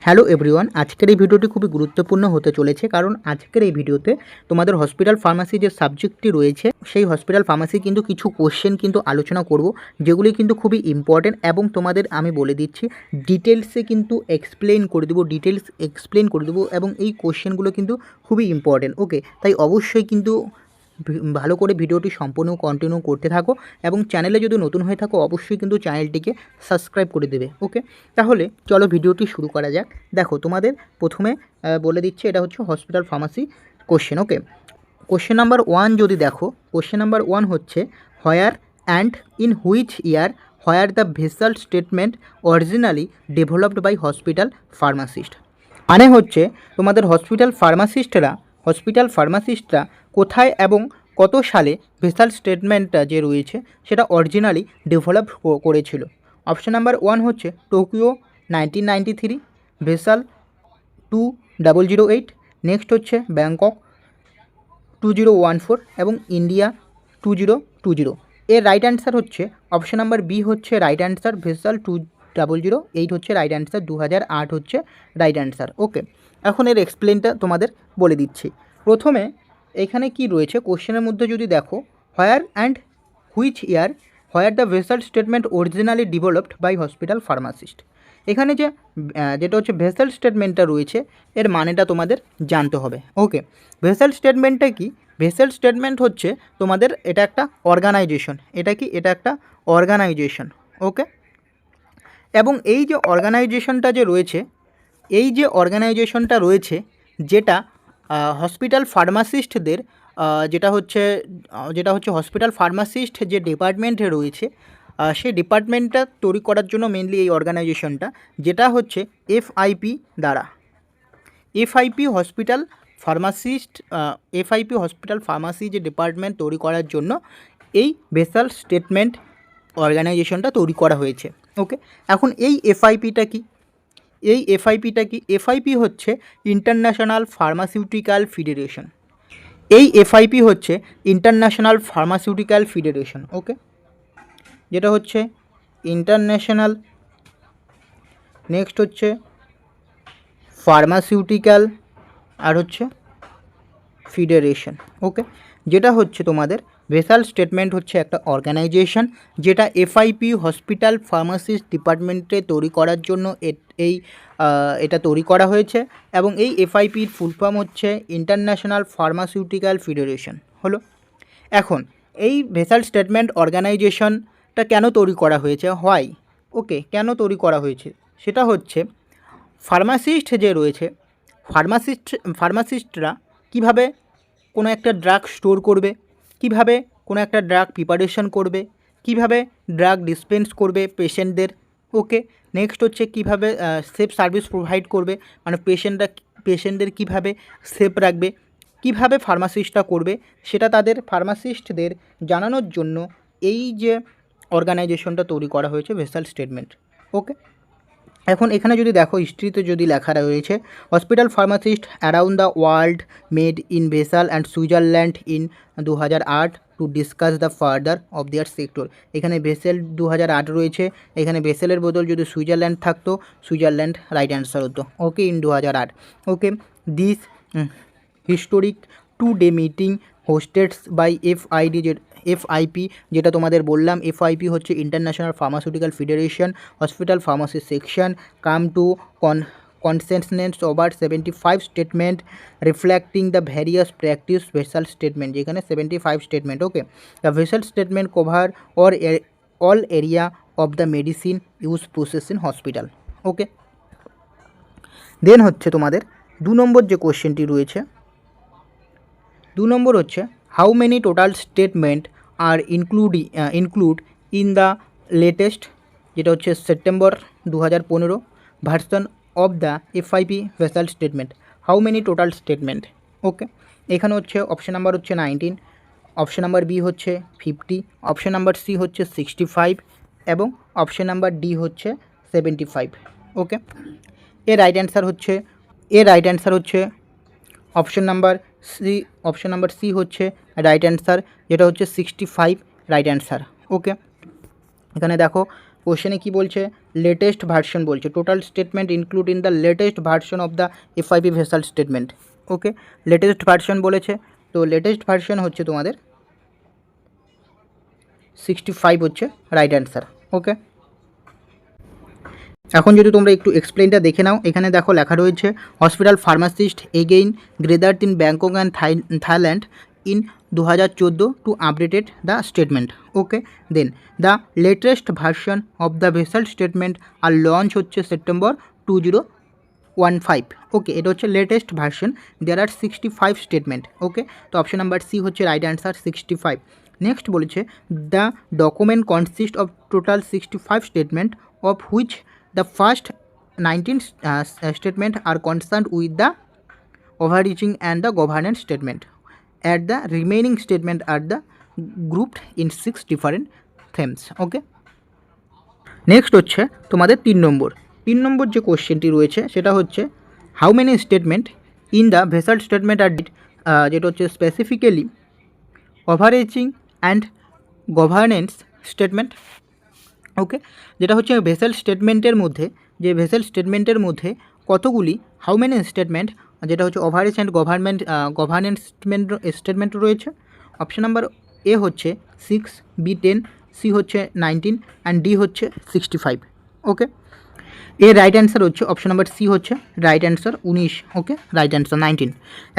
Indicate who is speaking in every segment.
Speaker 1: Hello everyone, আজকের এই ভিডিওটি খুবই গুরুত্বপূর্ণ হতে চলেছে, কারণ আজকের এই ভিডিওতে তোমাদের হসপিটাল ফার্মাসি যে সাবজেক্টটি রয়েছে সেই হসপিটাল ফার্মাসি কিন্তু কিছু কোশ্চেন কিন্তু আলোচনা করব, যেগুলি কিন্তু খুবই ইম্পর্টেন্ট এবং তোমাদের আমি বলে দিচ্ছি ডিটেলসে কিন্তু এক্সপ্লেন করে দেবো এবং এই কোশ্চেনগুলো কিন্তু খুবই ইম্পর্টেন্ট। ওকে, তাই অবশ্যই কিন্তু ভালো করে ভিডিওটি সম্পূর্ণ কন্টিনিউ করতে থাকো এবং চ্যানেলে যদি নতুন হয়ে থাকো অবশ্যই কিন্তু চ্যানেলটিকে সাবস্ক্রাইব করে দেবে। ওকে, তাহলে চলো ভিডিওটি শুরু করা যাক। দেখো, তোমাদের প্রথমে বলে দিচ্ছে এটা হচ্ছে hospital pharmacy question. Okay, question number 1 যদি দেখো, কোশ্চেন নাম্বার 1 হচ্ছে where and in which year where the Basel statement originally developed by hospital pharmacist. মানে হচ্ছে তোমাদের হসপিটাল ফার্মাসিস্টরা কোথায় এবং কত সালে ভেসাল স্টেটমেন্টটা যে রয়েছে সেটা অরিজিনালি ডেভেলপ করেছিল। অপশান নাম্বার 1 হচ্ছে টোকিও 1993, ভেসাল 2008, নেক্সট হচ্ছে ব্যাংকক 2014 এবং ইন্ডিয়া 2020। এর রাইট অ্যান্সার হচ্ছে অপশান নাম্বার বি হচ্ছে রাইট অ্যান্সার, ভেসাল 2008 হচ্ছে রাইট অ্যান্সার, 2008 হচ্ছে রাইট অ্যান্সার। ওকে, এখন এর এক্সপ্লেনটা তোমাদের বলে দিচ্ছি। প্রথমে এখানে কি রয়েছে কোশ্চেনের মধ্যে যদি দেখো, where and which year where the Basel statement originally developed by hospital pharmacist. এখানে যেটা হচ্ছে ভেসাল স্টেটমেন্টটা রয়েছে এর মানেটা তোমাদের জানতে হবে। ওকে, ভেসাল স্টেটমেন্টটা কি? ভেসাল স্টেটমেন্ট হচ্ছে তোমাদের এটা একটা অর্গানাইজেশন। এটা কি? এটা একটা অর্গানাইজেশন। ওকে, এবং এই যে অর্গানাইজেশনটা রয়েছে যেটা হসপিটাল ফার্মাসিস্টদের যেটা হচ্ছে হসপিটাল ফার্মাসিস্ট যে ডিপার্টমেন্টে রয়েছে সেই ডিপার্টমেন্টটা তৈরি করার জন্য মেনলি এই অর্গানাইজেশনটা, যেটা হচ্ছে এফআইপি দ্বারা এফআইপি হসপিটাল ফার্মাসি যে ডিপার্টমেন্ট তৈরি করার জন্য এই ভেসাল স্টেটমেন্ট অর্গানাইজেশনটা তৈরি করা হয়েছে। ওকে, এখন এই এফআইপিটা কি? এফআইপি হচ্ছে ইন্টারন্যাশনাল ফার্মাসিউটিক্যাল ফেডারেশন। ওকে, যেটা হচ্ছে ইন্টারন্যাশনাল, নেক্সট হচ্ছে ফার্মাসিউটিক্যাল, আর হচ্ছে ফেডারেশন। ওকে, যেটা হচ্ছে তোমাদের ভেসাল স্টেটমেন্ট হচ্ছে একটা অর্গানাইজেশন যেটা এফআইপি হসপিটাল ফার্মাসিস্ট ডিপার্টমেন্টে তৈরি করার জন্য এটা তৈরি করা হয়েছে এবং এই এফআইপির ফুল ফর্ম হচ্ছে ইন্টারন্যাশনাল ফার্মাসিউটিক্যাল ফেডারেশন হলো। এখন এই ভেসাল স্টেটমেন্ট অর্গানাইজেশনটা কেন তৈরি করা হয়েছে? হোয়াই? ওকে, কেন তৈরি করা হয়েছে সেটা হচ্ছে ফার্মাসিস্ট যে রয়েছে ফার্মাসিস্টরা কীভাবে কোনো একটা ড্রাগ স্টোর করবে, কিভাবে কোনো একটা ড্রাগ প্রিপারেশন করবে, কিভাবে ড্রাগ ডিসপেন্স করবে পেশেন্টদের। ওকে, নেক্সট হচ্ছে কিভাবে সেফ সার্ভিস প্রোভাইড করবে, মানে পেশেন্টদের কিভাবে সেফ রাখবে, কিভাবে ফার্মাসিস্টরা করবে সেটা তাদের ফার্মাসিস্টদের জানানোর জন্য এই যে অর্গানাইজেশনটা তৈরি করা হয়েছে ভেসাল স্টেটমেন্ট। ওকে, এখন এখানে যদি দেখো হিস্ট্রিতে যদি লেখা রয়েছে hospital pharmacist around the world made in vessel and Switzerland in 2008 to discuss the further of their sector. এখানে ভেসেল 2008 রয়েছে, এখানে ভেসেলের বদল যদি সুইজারল্যান্ড থাকতো সুইজারল্যান্ড রাইট অ্যান্সার হতো। Okay, in 2008। Okay, this historic 2-day meeting hosted by FIP, যেটা তোমাদের বললাম এফআইপি হচ্ছে International Pharmaceutical Federation hospital pharmacy section, come to consensus over 75 statement reflecting the various practice Basel statement, যেখানে 75 statement. Okay, the Basel statement cover all area of the medicine use process in hospital. Okay, then হচ্ছে তোমাদের 2 নম্বর যে কোশ্চেনটি রয়েছে, 2 number হচ্ছে how many total statement are include in the latest, যেটা হচ্ছে September 2015 version of the FIP Basel statement. How many total statement? Okay, এখানে হচ্ছে অপশান নাম্বার হচ্ছে 19, অপশান নাম্বার বি হচ্ছে 50, অপশান নাম্বার সি হচ্ছে 65 এবং অপশান নাম্বার ডি হচ্ছে 75। ওকে, এর রাইট অ্যান্সার হচ্ছে অপশান নাম্বার সি হচ্ছে রাইট অ্যান্সার, যেটা হচ্ছে 65 রাইট অ্যান্সার। ওকে, এখানে দেখো কোশ্চেনে কি বলছে, লেটেস্ট ভার্সন বলছে, total statement include in the latest version of the FIP Basel statement. Okay, latest version বলেছে, তো লেটেস্ট ভার্সন হচ্ছে তোমাদের 65 হচ্ছে রাইট অ্যান্সার। ওকে, এখন যদি তোমরা একটু এক্সপ্লেনটা দেখে নাও, এখানে দেখো লেখা রয়েছে hospital pharmacist again gathered in Bangkok and Thailand in 2014 to updated the statement. Okay, then the latest version of the Basel statement are launch হচ্ছে সেপ্টেম্বর 2015। ওকে, এটা হচ্ছে latest version, there are 65 statement. Okay, তো option number C হচ্ছে right answer 65। Next বলেছে the document consist of total 65 statement of which the first 19 statement are concerned with the overreaching and the governance statement, and the remaining statement are the grouped in 6 different themes. Okay, next হচ্ছে তোমাদের 3 number যে কোশ্চেনটি রয়েছে সেটা হচ্ছে how many statement in the Basel statement are যেটা হচ্ছে specifically overreaching and governance statement. Okay, যেটা হচ্ছে ভেসেল স্টেটমেন্টের মধ্যে কতগুলি হাউ মেনি স্টেটমেন্ট যেটা হচ্ছে ওভারেজ অ্যান্ড গভর্নেন্স স্টেটমেন্ট রয়েছে। অপশন নাম্বার এ হচ্ছে 6, বি 10, সি হচ্ছে 19 অ্যান্ড ডি হচ্ছে 65। ওকে, এর রাইট অ্যান্সার হচ্ছে অপশন নাম্বার সি হচ্ছে রাইট অ্যান্সার 19। ওকে, রাইট অ্যান্সার 19।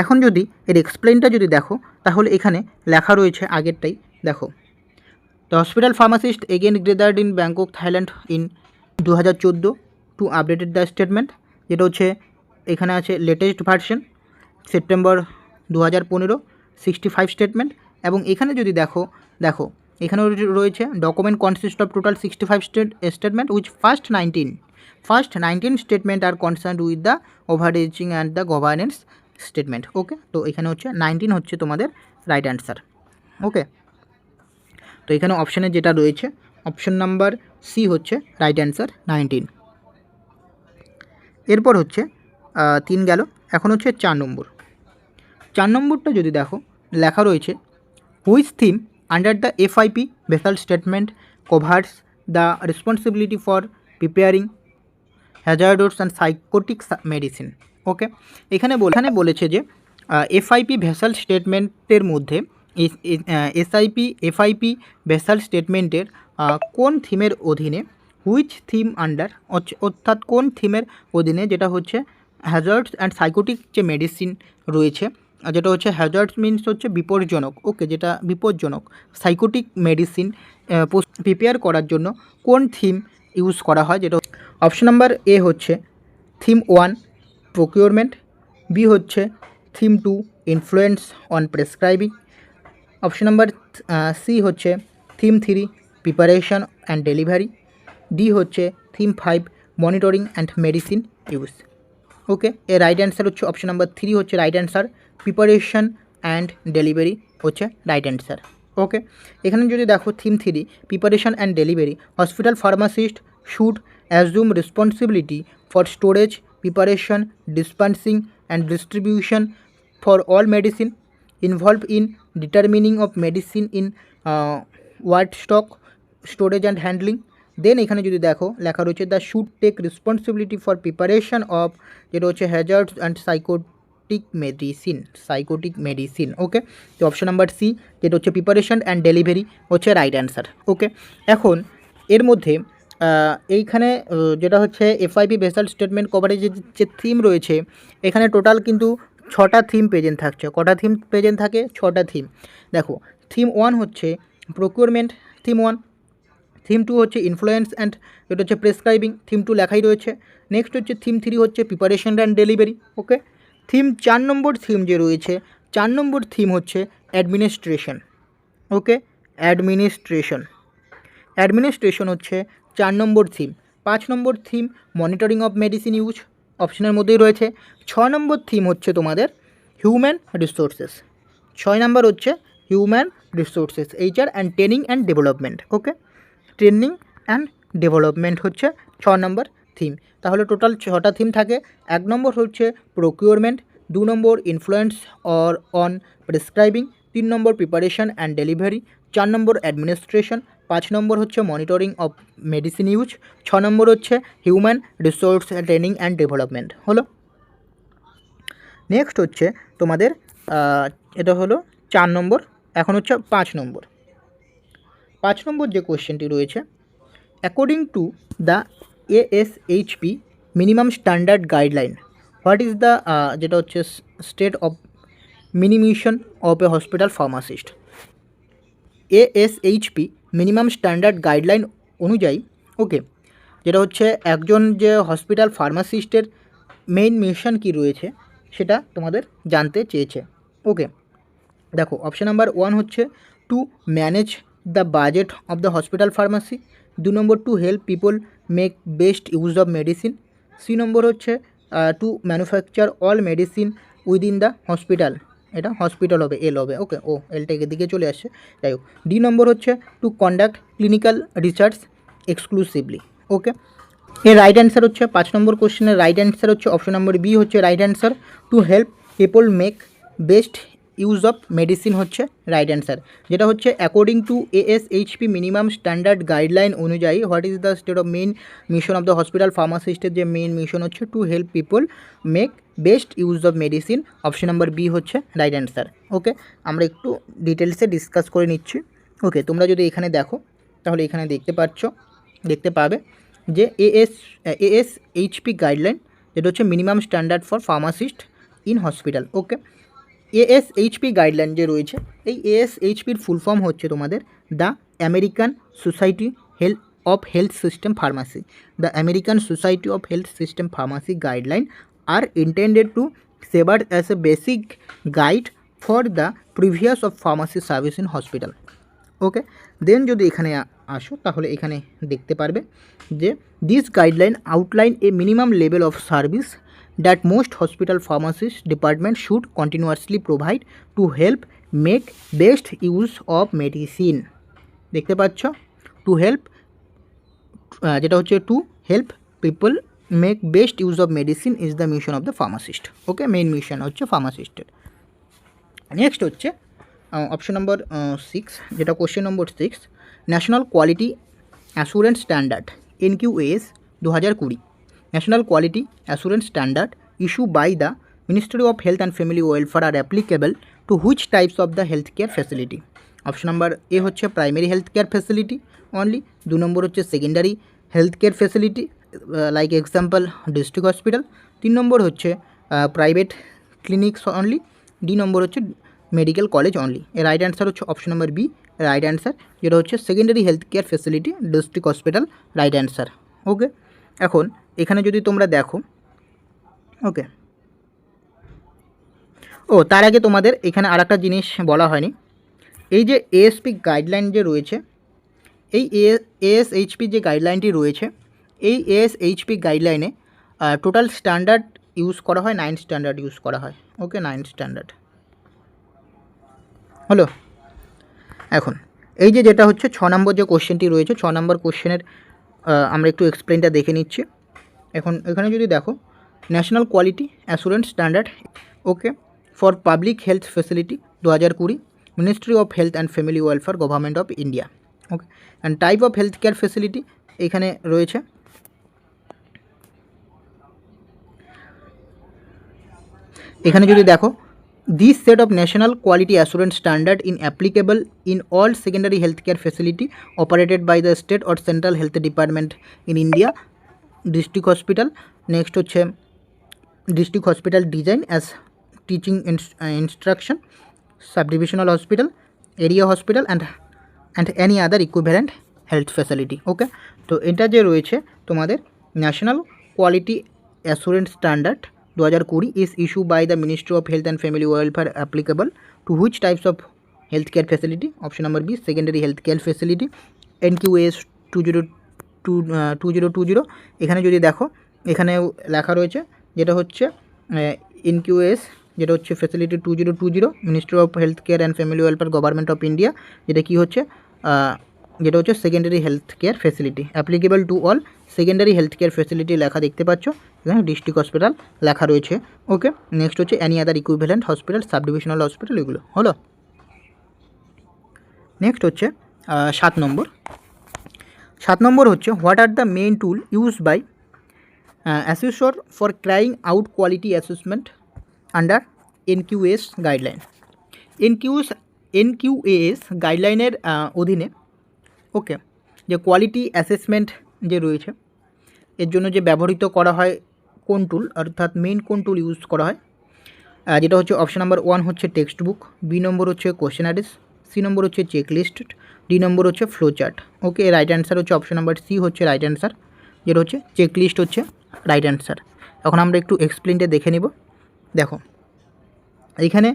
Speaker 1: এখন যদি এর এক্সপ্লেনটা যদি দেখো তাহলে এখানে লেখা রয়েছে আগেরটাই, দেখো The hospital pharmacist again gathered in Bangkok, Thailand in 2014 to updated the statement, যেটা হচ্ছে এখানে আছে লেটেস্ট ভার্সন সেপ্টেম্বর 2015 65 স্টেটমেন্ট। এবং এখানে যদি দেখো এখানে রয়েছে document consist of total 65 statement which first 19 statement are concern with the overreaching and the governance statement. Okay, তো এখানে হচ্ছে 19 হচ্ছে তোমাদের রাইট অ্যান্সার। ওকে, তো এখানে অপশানে যেটা রয়েছে অপশন নাম্বার সি হচ্ছে রাইট অ্যান্সার 19। এরপর হচ্ছে 3 গেল, এখন হচ্ছে 4 নম্বরটা যদি দেখো লেখা রয়েছে which theme under the FIP Basel statement covers the responsibility for preparing hazards and psychotic medicine. Okay, এখানে বলেছে যে এফআইপি ভেসাল স্টেটমেন্টের মধ্যে এফআইপি ভেসাল স্টেটমেন্টের কোন থিমের অধীনে, হুইচ থিম আন্ডার অর্থাৎ কোন থিমের অধীনে, যেটা হচ্ছে হ্যাজার্ডস অ্যান্ড সাইকোটিক যে মেডিসিন রয়েছে, যেটা হচ্ছে হ্যাজার্ডস মিনস হচ্ছে বিপজ্জনক। ওকে, যেটা বিপজ্জনক, সাইকোটিক মেডিসিন প্রিপেয়ার করার জন্য কোন থিম ইউজ করা হয়, যেটা অপশন নাম্বার এ হচ্ছে থিম 1 প্রকিউরমেন্ট, বি হচ্ছে theme 2 influence on prescribing, option number C হচ্ছে theme 3 preparation and delivery, D হচ্ছে theme 5 monitoring and medicine use. Okay, এর রাইট অ্যান্সার হচ্ছে অপশন নাম্বার 3 হচ্ছে right answer, preparation and delivery হচ্ছে right answer. Okay, এখানে যদি দেখো theme 3 preparation and delivery, hospital pharmacist should assume responsibility for storage, preparation, dispensing and distribution for all medicine involved in determining of medicine in what stock, storage and handling. Then এখানে যদি দেখো লেখা রয়েছে the should take responsibility for preparation of, যেটা হচ্ছে hazards and psychotic medicine. Okay, তো option number C যেটা হচ্ছে প্রিপারেশন অ্যান্ড ডেলিভারি হচ্ছে রাইট অ্যান্সার। ওকে, এখন এর মধ্যে এইখানে যেটা হচ্ছে এফআইপি ভেসাল স্টেটমেন্ট কভারেজের যে থিম রয়েছে এখানে টোটাল কিন্তু 6টা থিম প্রেজেন্ট থাকছে। কটা থিম প্রেজেন্ট থাকে? 6টা থিম। দেখো থিম 1 হচ্ছে প্রকিউরমেন্ট, থিম 1, থিম 2 হচ্ছে ইনফ্লুয়েন্স অ্যান্ড এটা হচ্ছে প্রেসক্রাইবিং, থিম 2 লেখাই রয়েছে। নেক্সট হচ্ছে থিম 3 হচ্ছে preparation and delivery. Okay, theme 4 number theme যে রয়েছে 4 নম্বর থিম হচ্ছে অ্যাডমিনিস্ট্রেশন। ওকে, অ্যাডমিনিস্ট্রেশন হচ্ছে 4 number theme. 5 number theme monitoring of medicine use, অপশনের মধ্যেই রয়েছে। 6 নম্বর থিম হচ্ছে তোমাদের হিউম্যান রিসোর্সেস। 6 নম্বর হচ্ছে human resources, HR and training and development. Okay, training and development হচ্ছে 6 নম্বর থিম। তাহলে টোটাল 6টা থিম থাকে। 1 নম্বর হচ্ছে procurement, 2 number influence or on prescribing, 3 number preparation and delivery, 4 number administration, 5 নম্বর হচ্ছে মনিটরিং অফ মেডিসিন ইউজ, 6 নম্বর হচ্ছে human resource training and development হলো। Next হচ্ছে তোমাদের এটা হলো 4 নম্বর, এখন হচ্ছে 5 নম্বর। 5 নম্বর যে কোশ্চেনটি রয়েছে, according to the ASHP minimum standard guideline, what is the যেটা হচ্ছে স্টেট অফ মিনিমিশন of a hospital pharmacist. ASHP minimum standard guideline অনুযায়ী, ওকে, যেটা হচ্ছে একজন যে হসপিটাল ফার্মাসিস্টের মেইন মিশন কী রয়েছে সেটা তোমাদের জানতে চেয়েছে। ওকে, দেখো অপশান নাম্বার 1 হচ্ছে to manage the budget of the hospital pharmacy, 2 number two help people make best use of medicine, 3 নম্বর হচ্ছে two manufacture all medicine within the hospital, এটা হসপিটাল হবে, এল হবে, ওকে, ও এলটা দিকে চলে আসছে, যাই হোক। ডি নম্বর হচ্ছে to conduct clinical research exclusively. Okay, এর রাইট অ্যান্সার হচ্ছে 5 নম্বর কোশ্চেনের রাইট অ্যান্সার হচ্ছে অপশন নম্বর বি হচ্ছে right answer, to help people make best use of medicine হচ্ছে রাইট অ্যান্সার। যেটা হচ্ছে according to ASHP minimum standard guideline অনুযায়ী what is the state of main mission of the hospital ফার্মাসিস্টের যে main mission হচ্ছে to help people make best use of medicine, option number B হচ্ছে right answer. ওকে, আমরা একটু ডিটেলসে discuss করে নিচ্ছি। ওকে, তোমরা যদি এখানে দেখো তাহলে এখানে দেখতে পাবে যে ASHP গাইডলাইন, যেটা হচ্ছে minimum standard for pharmacist in hospital. Okay, ASHP guideline যে রয়েছে, এই ASHPর ফুল ফর্ম হচ্ছে তোমাদের the American society of health system pharmacy. The American society of health system pharmacy guideline are intended to serve as a basic guide for the previous of pharmacy service in hospital. Okay, then যদি এখানে আসো তাহলে এখানে দেখতে পারবে যে this guideline outline a minimum level of service that most hospital pharmacist department should continuously provide to help make best use of medicine। দেখতে পাচ্ছ, টু হেল্প, যেটা হচ্ছে to help people make best use of medicine is the mission of the pharmacist. Okay, main mission হচ্ছে ফার্মাসিস্টের। Next হচ্ছে option নম্বর 6, যেটা question number 6, national quality assurance standard NQAS 2020, National Quality Assurance Standard issued by the Ministry of Health and Family Welfare are applicable to which types of the healthcare facility? Option number A হচ্ছে primary healthcare facility only, 2 number হচ্ছে secondary healthcare facility like example district hospital, 3 নম্বর হচ্ছে private clinics only, D number হচ্ছে medical college only. এর right answer হচ্ছে option number B right answer, যেটা হচ্ছে secondary health care facility district hospital, right answer. Okay, এখন এখানে যদি তোমরা দেখো, ওকে, তার আগে তোমাদের এখানে আর একটা জিনিস বলা হয়নি, এই যে ASP গাইডলাইন যে রয়েছে, এই ASHP যে গাইডলাইনটি রয়েছে, এই ASHP গাইডলাইনে টোটাল স্ট্যান্ডার্ড ইউজ করা হয় 9 স্ট্যান্ডার্ড ইউজ করা হয়। ওকে, 9 স্ট্যান্ডার্ড হলো। এখন এই যেটা হচ্ছে 6 নম্বর যে কোশ্চেনটি রয়েছে, 6 নম্বর কোশ্চেনের আমরা একটু এক্সপ্লেনটা দেখে নিচ্ছি। এখন এখানে যদি দেখো, national quality assurance standard, okay, for public health facility 2020, ministry of health and family welfare, government of India. Okay, and type of health care facility এখানে রয়েছে। এখানে যদি দেখো, this set of national quality assurance standard in applicable in all secondary healthcare facility operated by the state or central health department in India, district hospital, next হচ্ছে district hospital design as teaching instruction, subdivisional hospital, area hospital and any other equivalent health facility। ওকে, তো এটা যে রয়েছে তোমাদের national quality assurance standard 2020 is issued by the Ministry of Health and Family Welfare applicable to which types of healthcare facility? Option number B, secondary healthcare facility, NQAS 2020। এখানে যদি দেখো, এখানে লেখা রয়েছে যেটা হচ্ছে NQAS, যেটা হচ্ছে facility 2020, ministry of health care and family welfare, government of India, যেটা কি হচ্ছে যেটা হচ্ছে secondary health care facility, applicable to all secondary health care facility লেখা দেখতে পাচ্ছ, এখানে ডিস্ট্রিক্ট হসপিটাল লেখা রয়েছে। ওকে, নেক্সট হচ্ছে any other equivalent hospital, sub divisional hospital, এগুলো হলো। নেক্সট হচ্ছে 7 নম্বর, 7 নম্বর হচ্ছে what are the main tool use by assessor for crying out quality assessment under NQS guideline. NQS গাইডলাইনের অধীনে okay যে কোয়ালিটি অ্যাসেসমেন্ট যে রয়েছে এর জন্য যে ব্যবহৃত করা হয় কোন টুল, অর্থাৎ মেইন কোন টুল ইউজ করা হয়, যেটা হচ্ছে অপশান নাম্বার 1 হচ্ছে টেক্সট বুক, বি নম্বর হচ্ছে কোশ্চেনারিজ, সি নম্বর হচ্ছে চেকলিস্ট, ডি নম্বর হচ্ছে ফ্লো চার্ট। ওকে, রাইট অ্যান্সার হচ্ছে অপশান নাম্বার সি হচ্ছে রাইট অ্যান্সার, যেটা হচ্ছে চেকলিস্ট হচ্ছে রাইট অ্যান্সার। এখন আমরা একটু এক্সপ্লেনটা দেখে নিব। দেখো এইখানে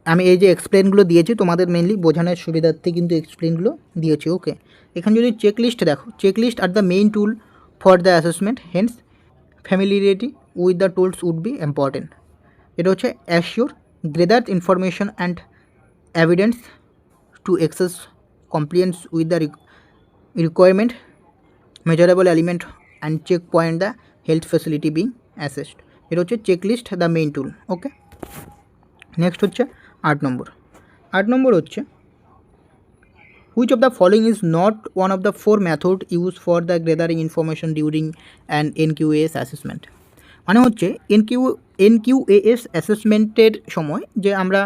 Speaker 1: আমি এই যে এক্সপ্লেনগুলো দিয়েছি তোমাদের মেনলি বোঝানোর সুবিধার্থে কিন্তু এক্সপ্লেনগুলো দিয়েছি। ওকে, এখানে যদি চেকলিস্ট দেখো, checklist are the main tool for the assessment, hence familiarity with the tools would be important. এটা হচ্ছে assure gather information and evidence to assess compliance with the requirement measurable element and check point the health facility being assessed. এটা হচ্ছে checklist the main tool. Okay, next হচ্ছে 8 number হচ্ছে which of the following is not one of the 4 method use for the gathering information during an NQS assessment. মানে হচ্ছে এনকিউএস অ্যাসেসমেন্টের সময় যে আমরা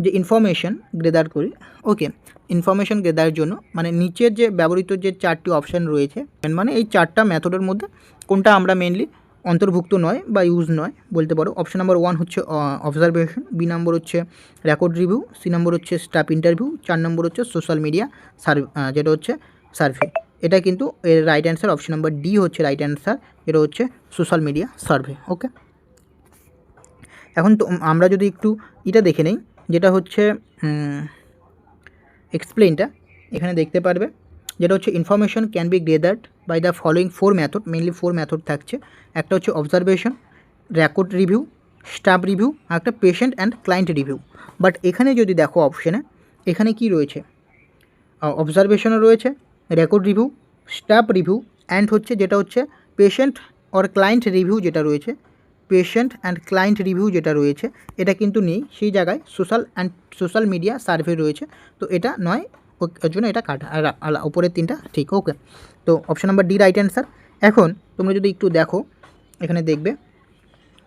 Speaker 1: যে ইনফরমেশন গ্যাদার করি, ওকে, ইনফরমেশন গ্যাদারের জন্য মানে নিচের যে ব্যবহৃত যে 4টি অপশান রয়েছে, মানে এই 4টা মেথডের মধ্যে কোনটা আমরা মেনলি অন্তর্ভুক্ত নয় বা ইউজ নয় বলতে পারো। অপশান নাম্বার 1 হচ্ছে অবজারভেশন, বি নম্বর হচ্ছে রেকর্ড রিভিউ, সি নম্বর হচ্ছে স্টাফ ইন্টারভিউ, 4 নম্বর হচ্ছে সোশ্যাল মিডিয়া সার্ভে, যেটা হচ্ছে সার্ভে। এটা কিন্তু এর right answer option number D হচ্ছে রাইট অ্যান্সার, এটা হচ্ছে সোশ্যাল মিডিয়া সার্ভে। ওকে, এখন তো আমরা যদি একটু এটা দেখে নেই, যেটা হচ্ছে এক্সপ্লেনটা এখানে দেখতে পারবে, যেটা হচ্ছে information can be gathered by the following 4 method, mainly 4 method থাকছে। একটা হচ্ছে observation, record review, staff review, আর একটা patient and client review. But এখানে যদি দেখো অপশানে, এখানে কি রয়েছে, অবজারভেশনও রয়েছে, record review, staff review and হচ্ছে যেটা হচ্ছে পেশেন্ট অর ক্লায়েন্ট রিভিউ যেটা রয়েছে, পেশেন্ট অ্যান্ড ক্লায়েন্ট রিভিউ যেটা রয়েছে এটা কিন্তু নেই, সেই জায়গায় সোশ্যাল মিডিয়া সার্ভে রয়েছে। তো এটা নয়, ওর জন্য এটা কাটা, আর উপরের 3টা ঠিক। ওকে, তো option number D right answer. এখন তোমরা যদি একটু দেখো এখানে দেখবে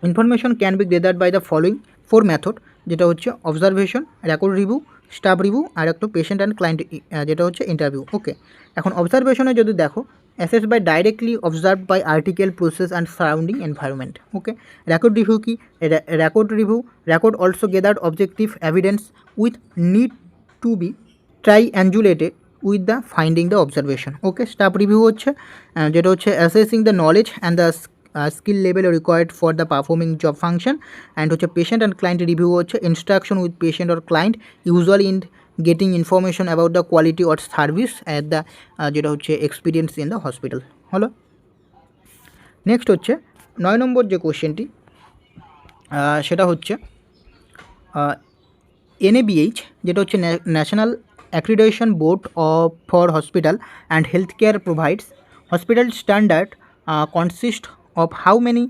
Speaker 1: information can be gathered by the following 4 method, যেটা হচ্ছে observation, record review, staff review আর একটা পেশেন্ট অ্যান্ড ক্লায়েন্ট যেটা হচ্ছে ইন্টারভিউ। ওকে, এখন অবজারভেশনে যদি দেখো assess by directly observe by article process and surrounding environment. Okay, record review কি, record also gathered objective evidence with need to be triangulated with the finding the observation. Okay, staff review হচ্ছে যেটা হচ্ছে assessing the knowledge and the skill level required for the performing job function, and হচ্ছে patient and client review হচ্ছে instruction with patient or client usually in getting information about the quality or service at the যেটা হচ্ছে experience in the hospital. হলো, next হচ্ছে 9 নম্বর যে কোশ্চেনটি, সেটা হচ্ছে NABH যেটা হচ্ছে national accreditation board for hospital and health care provides hospital standard consist of how many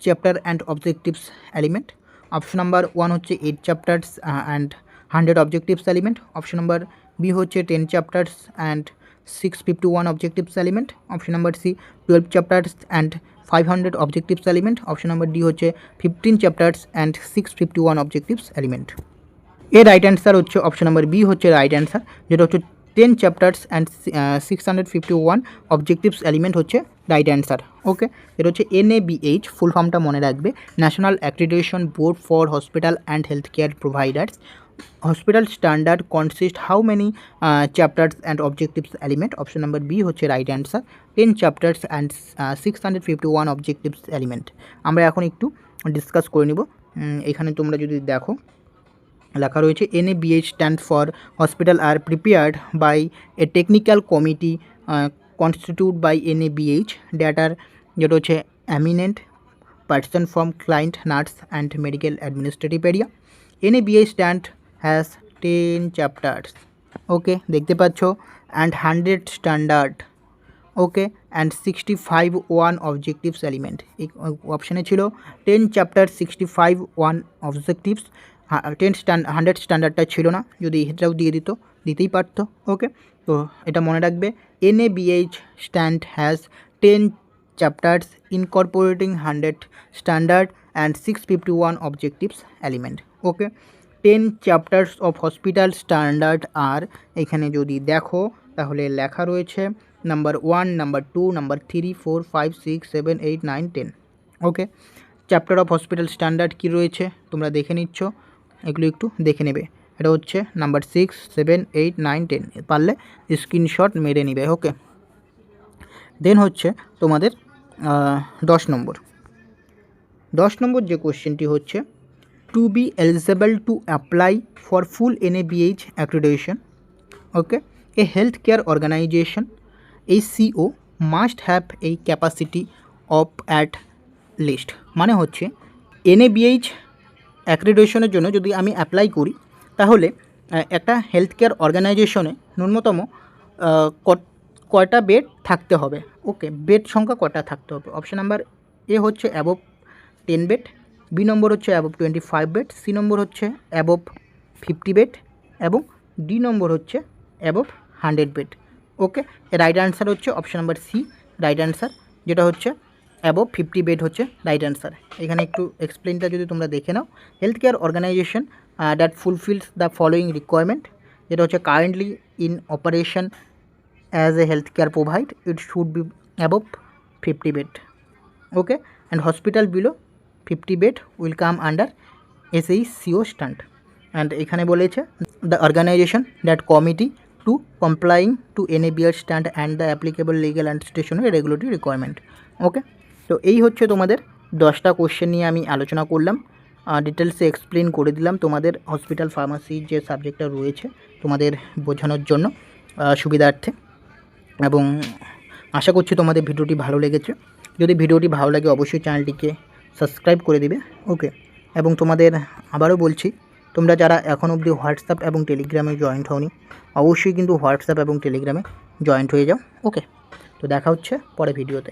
Speaker 1: chapter and objectives element. Option number 1 হচ্ছে 8 chapters and 100 objectives element. Option number B হচ্ছে 10 chapters and 651 objectives element. Option number C 12 chapters and 500 objectives element. Option number D হচ্ছে 15 chapters and 651 objectives element. এর right answer হচ্ছে option number B হচ্ছে right answer, যেটা হচ্ছে 10 chapters and 651 objectives element হচ্ছে right answer. Okay, এটা হচ্ছে NABH, full ফর্মটা মনে রাখবে, national accreditation board for hospital and health care providers hospital standard consist how many chapters and objectives element. Option number B হচ্ছে right answer, 10 chapters and 651 objectives element. আমরা এখন একটু discuss করে নিব। এখানে তোমরা যদি দেখো লেখা রয়েছে NABH stand for hospital are prepared by a technical committee constitute by NABH that are, যেটা হচ্ছে eminent person from client, nurse and medical administrative area. NABH stand has 10 chapters, okay দেখতে পাচ্ছ, and 100 standard, okay, and 65 objectives element. এই অপশানে ছিল 10 chapter 65 objectives, 100 স্ট্যান্ডার্ডটা ছিল না, যদি এটাও দিয়ে দিতেই পারতো। ওকে, তো এটা মনে রাখবে NABH stand has 10 chapters incorporating 100 standard and 651 objectives element. Okay, 10 chapters of hospital standard are এখানে যদি দেখো তাহলে লেখা রয়েছে number 1, number 2, number 3, 4, 5, 6, 7, 8, 9, 10. Okay, chapter of hospital standard কী রয়েছে তোমরা দেখে নিচ্ছ, এগুলো একটু দেখে নেবে। এটা হচ্ছে নাম্বার 6, 7, 8, 9, 10, পারলে স্ক্রিনশট মেরে নিবে। ওকে, দেন হচ্ছে তোমাদের 10 নম্বর যে কোশ্চেনটি হচ্ছে to be eligible to apply for full NABH accreditation, okay, a health care organization HCO must have a capacity of at least, মানে হচ্ছে NABH অ্যাক্রিডিটেশনের জন্য যদি আমি অ্যাপ্লাই করি তাহলে একটা হেলথ কেয়ার অর্গানাইজেশনে ন্যূনতম কয়টা বেড থাকতে হবে। ওকে, বেড সংখ্যা কয়টা থাকতে হবে। অপশান নাম্বার এ হচ্ছে অ্যাবভ 10 বেড, বি নম্বর হচ্ছে অ্যাবভ 25 বেড, সি নম্বর হচ্ছে অ্যাবভ 50 বেড এবং ডি নম্বর হচ্ছে above 100 bed. Okay, right answer হচ্ছে option number C, right answer, যেটা হচ্ছে অ্যাবভ 50 বেড হচ্ছে রাইট অ্যান্সার। এখানে একটু এক্সপ্লেনটা যদি তোমরা দেখে নাও, health care organization that fulfils the following requirement, যেটা হচ্ছে currently in operation as a healthcare provide, it should be above 50 bed. Okay, and hospital below 50 bed will come under SHCO stand. And এখানে বলেছে the organization that committee to complying to NABH stand and the applicable legal and statutory regulatory requirement. ওকে, তো এই হচ্ছে তোমাদের 10টা question নিয়ে আমি আলোচনা করলাম, ডিটেলসে এক্সপ্লেন করে দিলাম তোমাদের হসপিটাল ফার্মাসি যে সাবজেক্টটা রয়েছে তোমাদের বোঝানোর জন্য সুবিধার্থে, এবং আশা করছি তোমাদের ভিডিওটি ভালো লেগেছে। যদি ভিডিওটি ভালো লাগে অবশ্যই চ্যানেলটিকে সাবস্ক্রাইব করে দিবে। ওকে, এবং তোমাদের আবারও বলছি, তোমরা যারা এখন অবধি হোয়াটসঅ্যাপ এবং টেলিগ্রামে জয়েন্ট হওনি অবশ্যই কিন্তু হোয়াটসঅ্যাপ এবং টেলিগ্রামে জয়েন্ট হয়ে যাও। ওকে, তো দেখা হচ্ছে পরে ভিডিওতে।